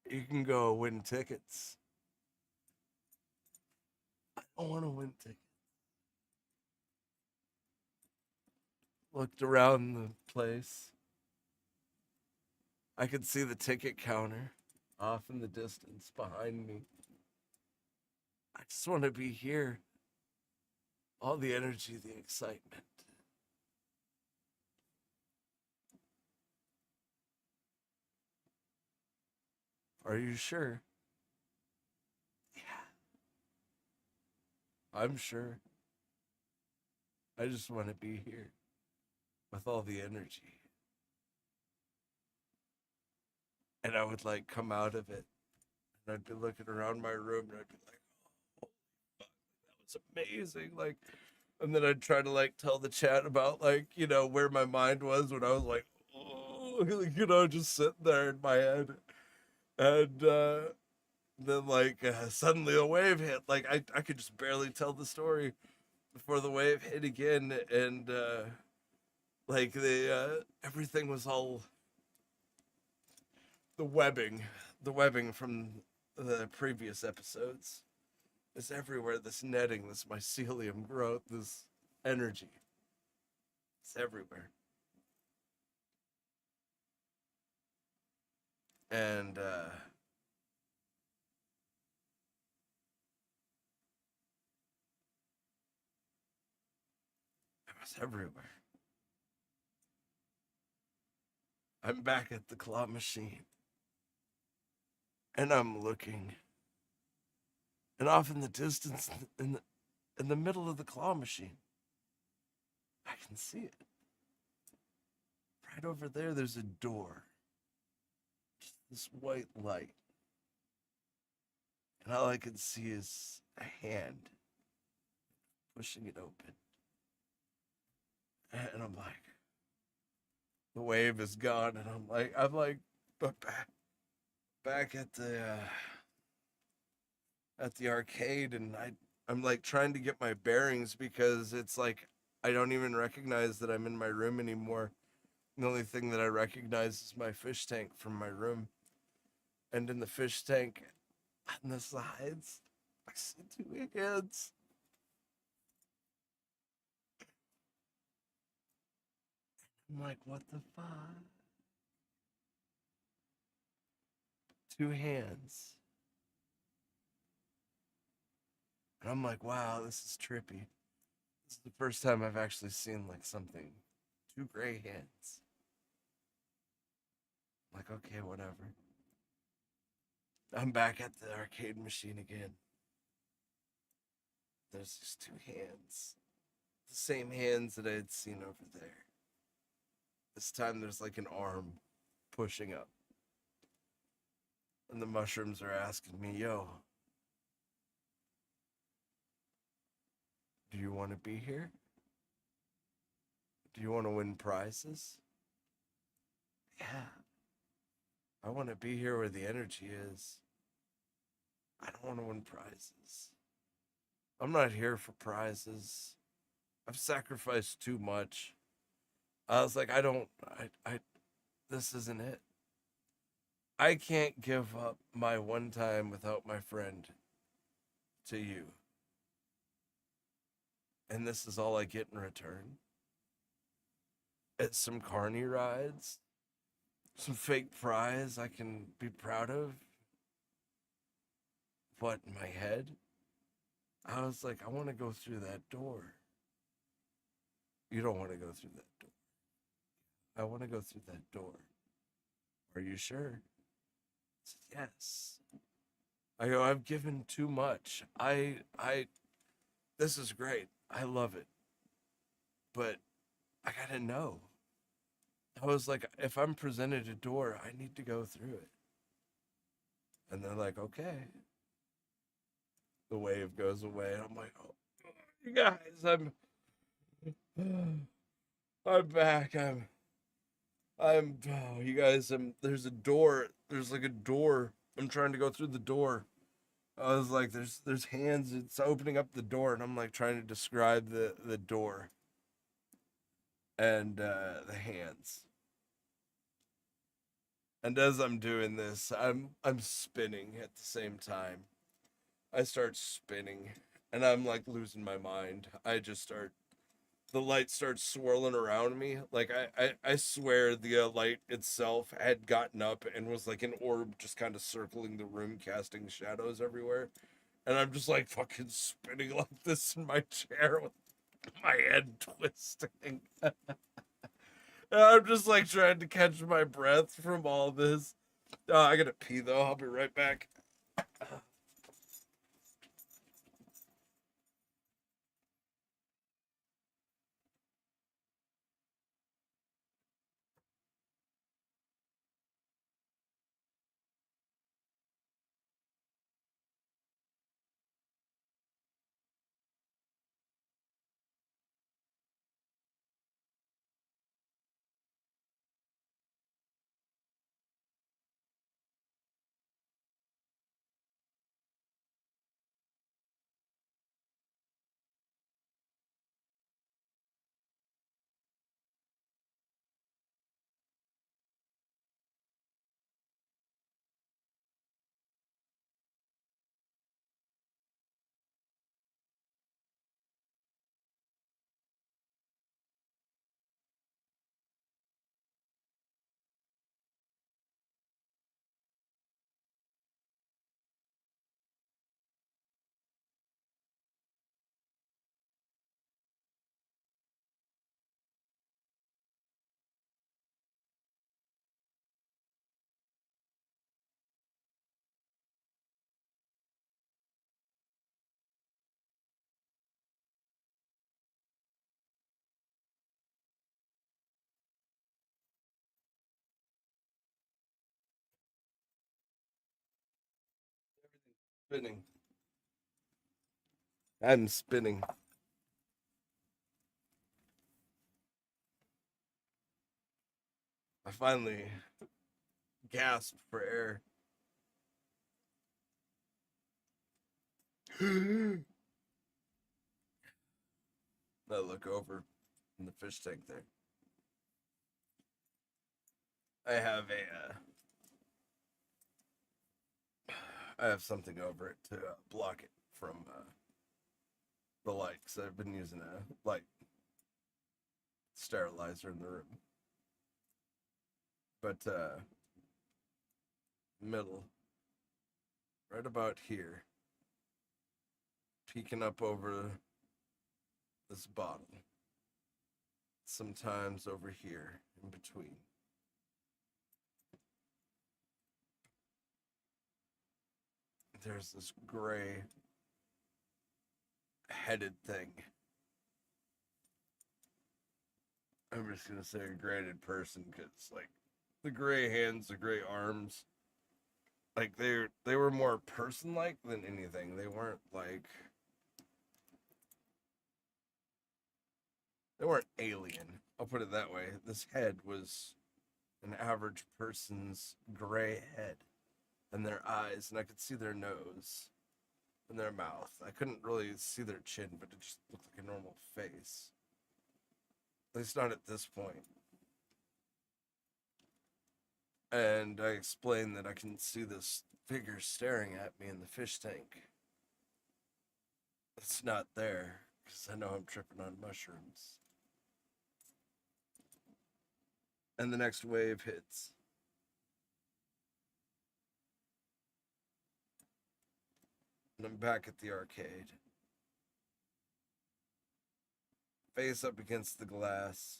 Speaker 1: you can go win tickets. I don't want to win tickets. Looked around the place. I could see the ticket counter off in the distance behind me. I just want to be here. All the energy, the excitement. Are you sure? Yeah, I'm sure. I just want to be here with all the energy. And I would like come out of it and I'd be looking around my room and I'd be like, oh, fuck, that was amazing. Like, and then I'd try to like tell the chat about like, you know, where my mind was when I was like, oh, you know, just sitting there in my head. And then like suddenly a wave hit. Like I could just barely tell the story before the wave hit again. And like the everything was all the webbing, the webbing from the previous episodes is everywhere. This netting, this mycelium growth, this energy, it's everywhere. And it was everywhere. I'm back at the claw machine, and I'm looking, and off in the distance, in the middle of the claw machine, I can see it. Right over there, there's a door. Just this white light. And all I can see is a hand pushing it open. And I'm like, the wave is gone. And but back at the arcade. And I'm like trying to get my bearings because it's like, I don't even recognize that I'm in my room anymore. The only thing that I recognize is my fish tank from my room. And in the fish tank, on the sides, I see two hands. I'm like, what the fuck? Two hands. And I'm like, wow, this is trippy. This is the first time I've actually seen like something. Two gray hands. I'm like, okay, whatever. I'm back at the arcade machine again. There's these two hands. The same hands that I had seen over there. This time there's like an arm pushing up. And the mushrooms are asking me, yo, do you want to be here? Do you want to win prizes? Yeah. I want to be here where the energy is. I don't want to win prizes. I'm not here for prizes. I've sacrificed too much. I was like, this isn't it. I can't give up my one time without my friend to you. And this is all I get in return. It's some carny rides, some fake prize I can be proud of. But in my head, I was like, I want to go through that door. You don't want to go through that door. I want to go through that door. Are you sure? I said, yes. I go, I've given too much. This is great. I love it. But I gotta know. I was like, if I'm presented a door, I need to go through it. And they're like, okay. The wave goes away. And I'm like, oh, you guys, I'm back. Oh, you guys, there's a door. There's like a door. I'm trying to go through the door. I was like, there's hands. It's opening up the door, and I'm like trying to describe the door and the hands. And as I'm doing this, I'm spinning at the same time. I start spinning, and I'm like losing my mind. The light starts swirling around me. Like I swear the light itself had gotten up and was like an orb just kind of circling the room, casting shadows everywhere. And I'm just like fucking spinning like this in my chair with my head twisting. And I'm just like trying to catch my breath from all this. I gotta pee though. I'll be right back. Spinning. I'm spinning. I finally gasped for air. I look over in the fish tank there. I have I have something over it to block it from the light, because I've been using a light sterilizer in the room. But middle, right about here, peeking up over this bottle. Sometimes over here in between. There's this gray headed thing. I'm just gonna say a graded person because like the gray hands, the gray arms, like they were more person like than anything. They weren't alien. I'll put it that way. This head was an average person's gray head, and their eyes, and I could see their nose and their mouth. I couldn't really see their chin, but it just looked like a normal face. At least not at this point. And I explained that I can see this figure staring at me in the fish tank. It's not there, because I know I'm tripping on mushrooms. And the next wave hits. And I'm back at the arcade. Face up against the glass.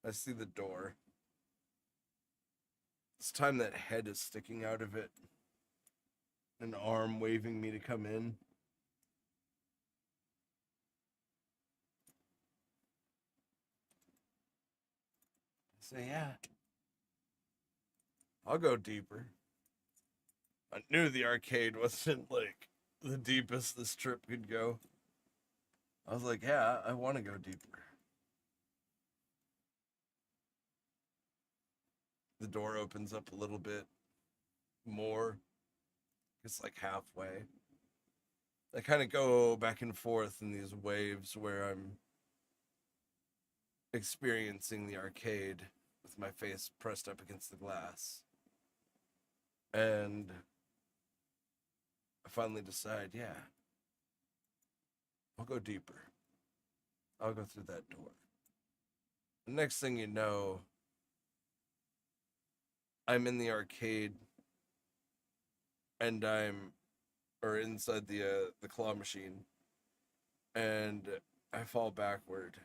Speaker 1: I see the door. This time that head is sticking out of it. An arm waving me to come in. I say, yeah. I'll go deeper. I knew the arcade wasn't like the deepest this trip could go. I was like, yeah, I want to go deeper. The door opens up a little bit more. It's like halfway. I kind of go back and forth in these waves where I'm experiencing the arcade with my face pressed up against the glass. And I finally decide, yeah, I'll go deeper. I'll go through that door. The next thing you know, I'm in the arcade and or inside the claw machine, and I fall backward.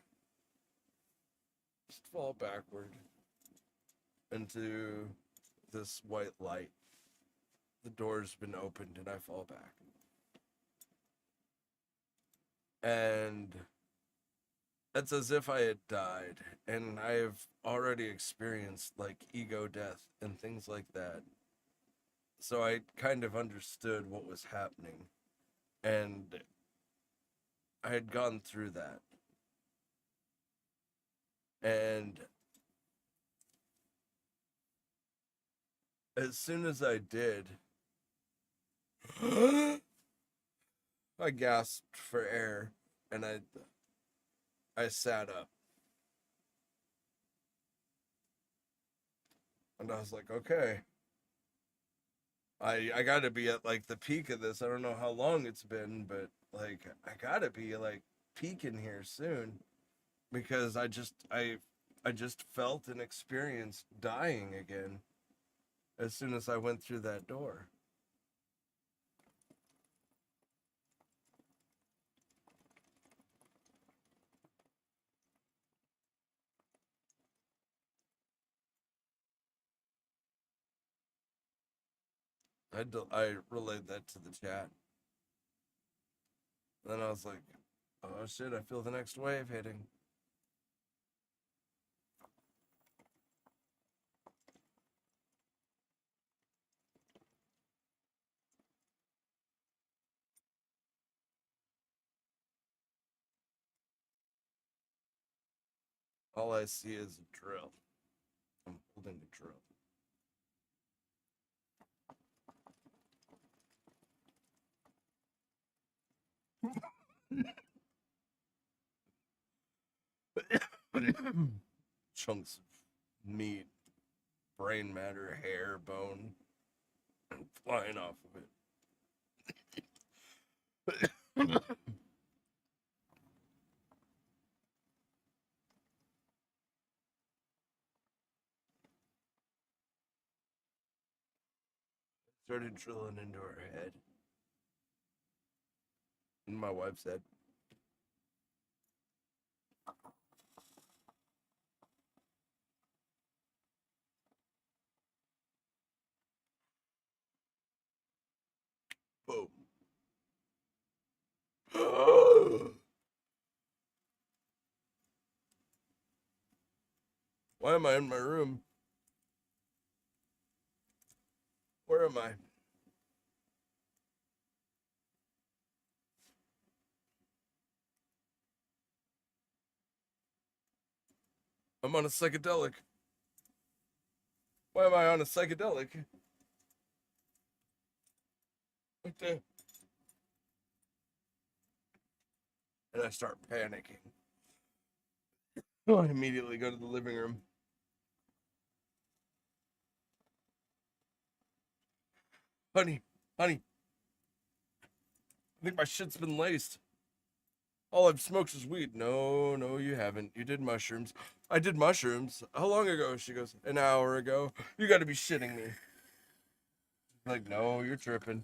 Speaker 1: Just fall backward into this white light. The door's been opened and I fall back. And it's as if I had died, and I've already experienced like ego death and things like that. So I kind of understood what was happening, and I had gone through that. And as soon as I did, I gasped for air, and I sat up. And I was like, okay. I gotta be at like the peak of this. I don't know how long it's been, but like I gotta be like peaking here soon. Because I just felt and experienced dying again as soon as I went through that door. I relayed that to the chat. And then I was like, oh shit, I feel the next wave hitting. All I see is a drill. I'm holding a drill. Chunks of meat, brain matter, hair, bone, flying off of it. started drilling into her head. And my wife said, boom. Why am I in my room? Where am I? I'm on a psychedelic. Why am I on a psychedelic? What the? And I start panicking. I immediately go to the living room. Honey, honey, I think my shit's been laced. All I've smoked is weed. No, no, you haven't. You did mushrooms. I did mushrooms. How long ago? She goes, an hour ago. You gotta be shitting me. Like, no, you're tripping.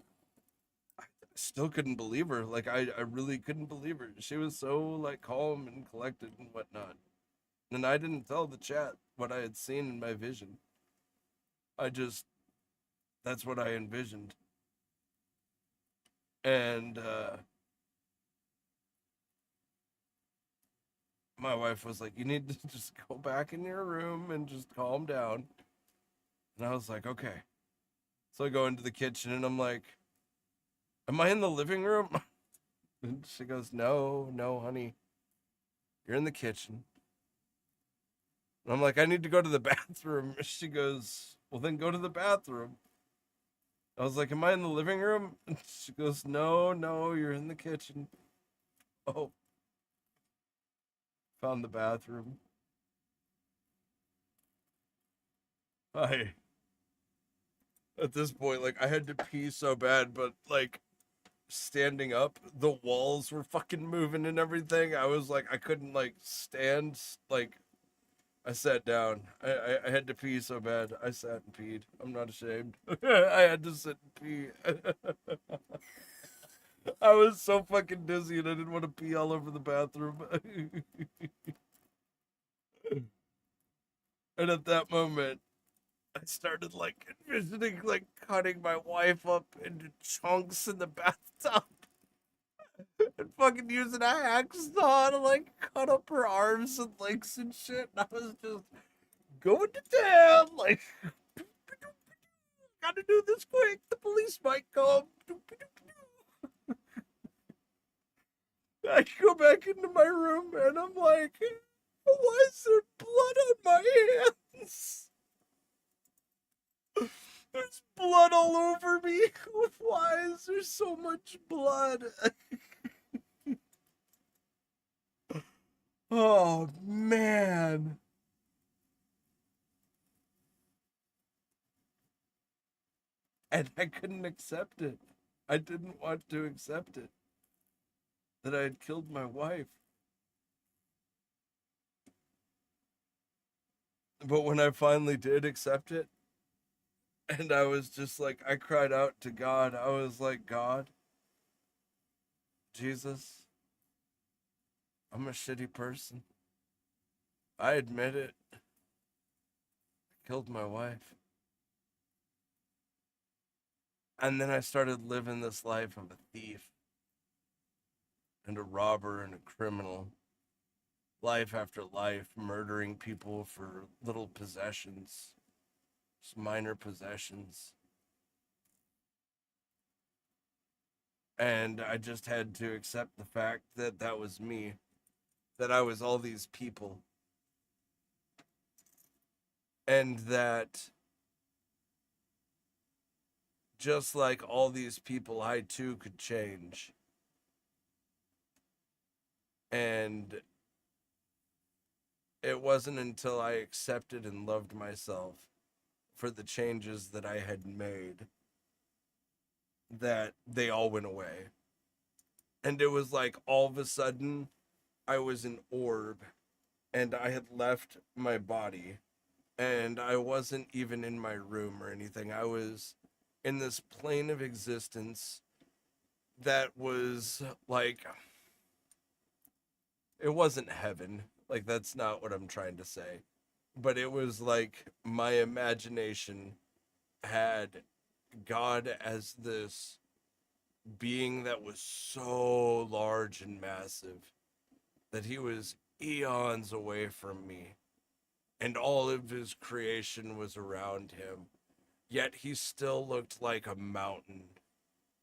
Speaker 1: I still couldn't believe her. Like, I really couldn't believe her. She was so, like, calm and collected and whatnot. And I didn't tell the chat what I had seen in my vision. I just, that's what I envisioned. And, my wife was like, you need to just go back in your room and just calm down. And I was like, okay. So I go into the kitchen and I'm like, am I in the living room? And she goes, no, no, honey. You're in the kitchen. And I'm like, I need to go to the bathroom. She goes, well, then go to the bathroom. I was like, am I in the living room? And she goes, no, no, you're in the kitchen. Oh, found the bathroom. I, at this point, like, I had to pee so bad, but, like, standing up, the walls were fucking moving and everything. I was like, I couldn't, like, stand, like, I sat down. I had to pee so bad. I sat and peed. I'm not ashamed. I had to sit and pee. I was so fucking dizzy and I didn't want to pee all over the bathroom. And at that moment, I started like envisioning like cutting my wife up into chunks in the bathtub and fucking using a hacksaw to like cut up her arms and legs and shit. And I was just going to town, like, gotta do this quick. The police might come. I go back into my room and I'm like, why is there blood on my hands? There's blood all over me. Why is there so much blood? Oh, man. And I couldn't accept it. I didn't want to accept it. That I had killed my wife. But when I finally did accept it, and I was just like, I cried out to God. I was like, God, Jesus, I'm a shitty person. I admit it. I killed my wife. And then I started living this life of a thief and a robber and a criminal. Life after life, murdering people for little possessions, just minor possessions. And I just had to accept the fact that that was me, that I was all these people, and that just like all these people, I too could change. And it wasn't until I accepted and loved myself for the changes that I had made that they all went away. And it was like all of a sudden I was an orb and I had left my body and I wasn't even in my room or anything. I was in this plane of existence that was like, it wasn't heaven. Like, that's not what I'm trying to say. But it was like my imagination had God as this being that was so large and massive that he was eons away from me, and all of his creation was around him. Yet he still looked like a mountain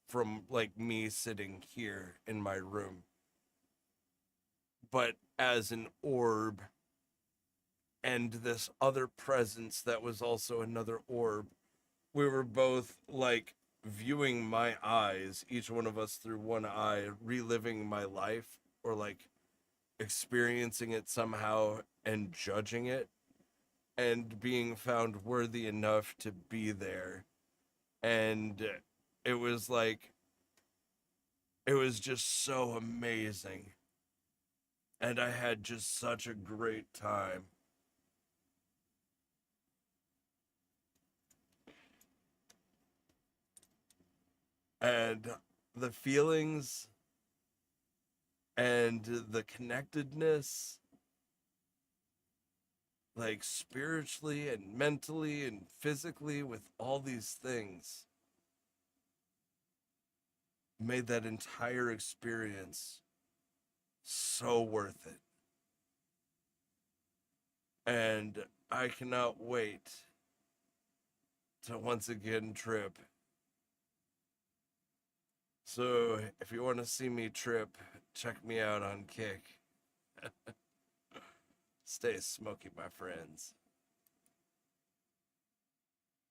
Speaker 1: from like me sitting here in my room, but as an orb, and this other presence that was also another orb. We were both like viewing my eyes, each one of us through one eye, reliving my life, or like experiencing it somehow and judging it, and being found worthy enough to be there. And it was like, it was just so amazing. And I had just such a great time. And the feelings and the connectedness, like spiritually and mentally and physically, with all these things, made that entire experience so worth it. And I cannot wait to once again trip. So if you want to see me trip, check me out on Kick. Stay smoky, my friends.